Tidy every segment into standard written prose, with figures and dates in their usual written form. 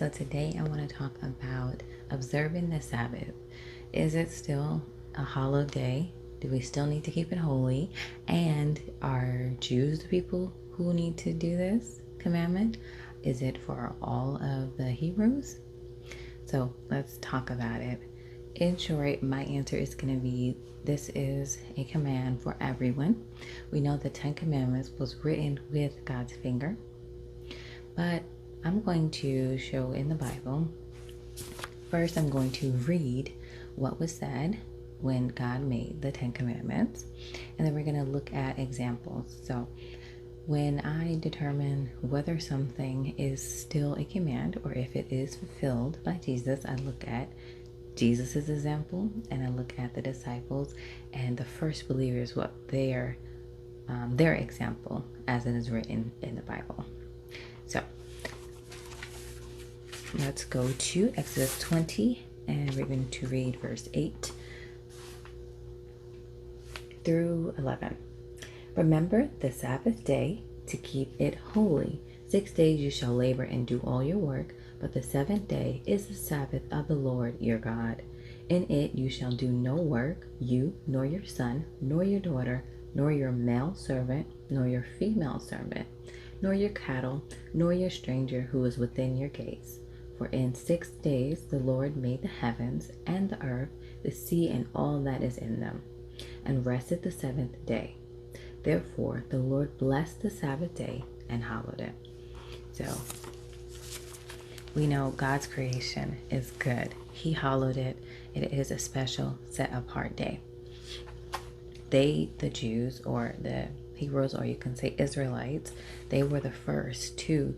So today I want to talk about observing the Sabbath. Is it still a hallowed day? Do we still need to keep it holy? And are Jews the people who need to do this commandment? Is it for all of the Hebrews? So let's talk about it. In short, my answer is going to be this is a command for everyone. We know the Ten Commandments was written with God's finger, but I'm going to show in the Bible. First, I'm going to read what was said when God made the Ten Commandments, and then we're going to look at examples. So when I determine whether something is still a command or if it is fulfilled by Jesus, I look at Jesus's example and I look at the disciples and the first believers, what their example as it is written in the Bible. So let's go to Exodus 20, and we're going to read verse 8 through 11. Remember the Sabbath day to keep it holy. 6 days you shall labor and do all your work, but the seventh day is the Sabbath of the Lord your God. In it you shall do no work, you, nor your son, nor your daughter, nor your male servant, nor your female servant, nor your cattle, nor your stranger who is within your gates. For in 6 days the Lord made the heavens and the earth, the sea, and all that is in them, and rested the seventh day. Therefore the Lord blessed the Sabbath day and hallowed it. So we know God's creation is good. He hallowed it. It is a special, set apart day. They, the Jews, or the Hebrews, or you can say Israelites, they were the first to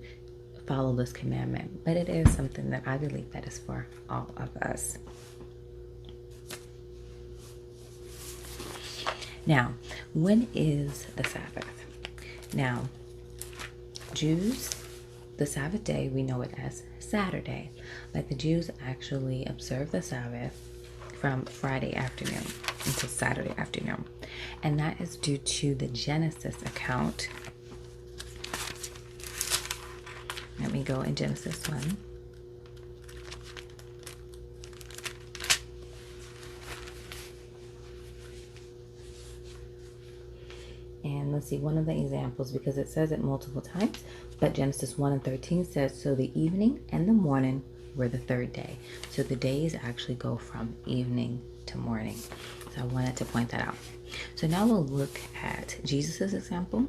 follow this commandment, but it is something that I believe that is for all of us. Now, when is the Sabbath? Now, Jews, the Sabbath day, we know it as Saturday, but the Jews actually observe the Sabbath from Friday afternoon until Saturday afternoon, and that is due to the Genesis account. Let me go in Genesis 1. And let's see one of the examples, because it says it multiple times, but Genesis 1:13 says, so the evening and the morning were the third day. So the days actually go from evening to morning. So I wanted to point that out. So now we'll look at Jesus's example,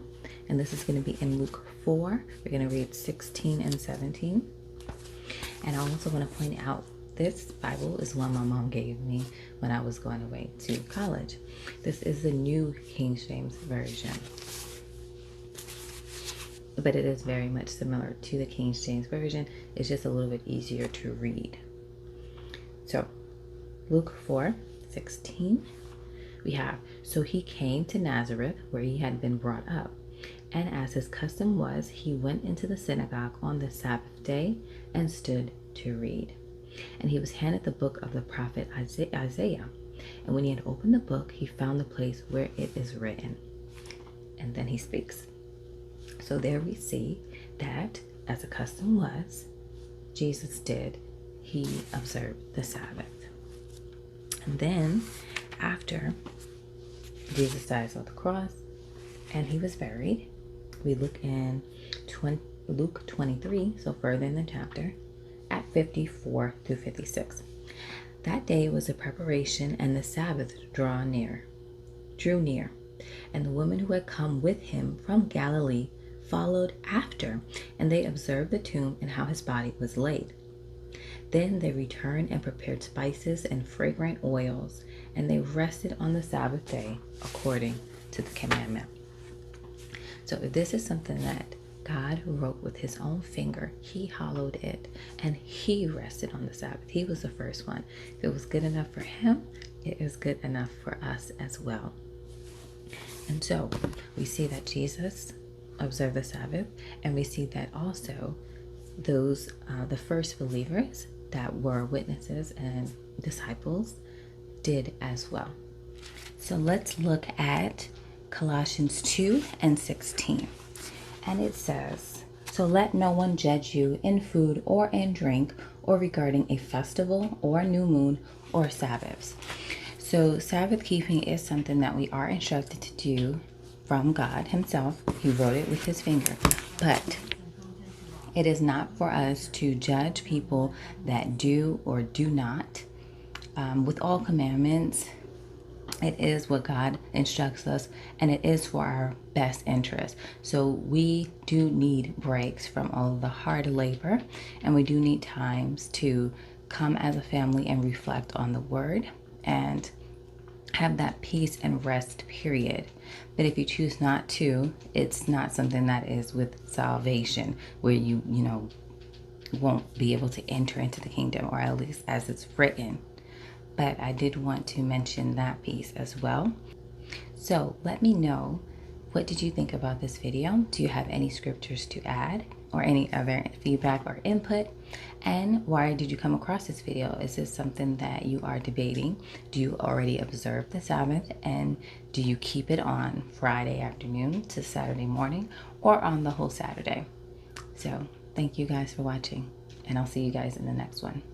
and this is going to be in Luke 4. We're going to read 16 and 17. And I also want to point out this Bible is one my mom gave me when I was going away to college. This is the New King James Version, but it is very much similar to the King James Version. It's just a little bit easier to read. So Luke 4:16, we have, so he came to Nazareth where he had been brought up. And as his custom was, he went into the synagogue on the Sabbath day and stood to read. And he was handed the book of the prophet Isaiah. And when he had opened the book, he found the place where it is written. And then he speaks. So there we see that, as the custom was, Jesus did. He observed the Sabbath. And then, after Jesus dies on the cross and he was buried, we look in Luke 23, so further in the chapter, at 54 through 56. That day was a preparation, and the Sabbath drew near. And the women who had come with him from Galilee followed after, and they observed the tomb and how his body was laid. Then they returned and prepared spices and fragrant oils, and they rested on the Sabbath day according to the commandment. So if this is something that God wrote with his own finger, he hallowed it, and he rested on the Sabbath. He was the first one. If it was good enough for him, it is good enough for us as well. And so we see that Jesus observed the Sabbath, and we see that also those the first believers that were witnesses and disciples did as well. So let's look at Colossians 2:16. And it says, So let no one judge you in food or in drink or regarding a festival or a new moon or Sabbaths. So Sabbath keeping is something that we are instructed to do from God himself. He wrote it with his finger. But it is not for us to judge people that do or do not. With all commandments, it is what God instructs us, and it is for our best interest. So we do need breaks from all of the hard labor, and we do need times to come as a family and reflect on the word and have that peace and rest period. But if you choose not to, it's not something that is with salvation, where you won't be able to enter into the kingdom, or at least as it's written. But I did want to mention that piece as well. So let me know, what did you think about this video? Do you have any scriptures to add or any other feedback or input? And why did you come across this video? Is this something that you are debating? Do you already observe the Sabbath, and do you keep it on Friday afternoon to Saturday morning, or on the whole Saturday? So thank you guys for watching, and I'll see you guys in the next one.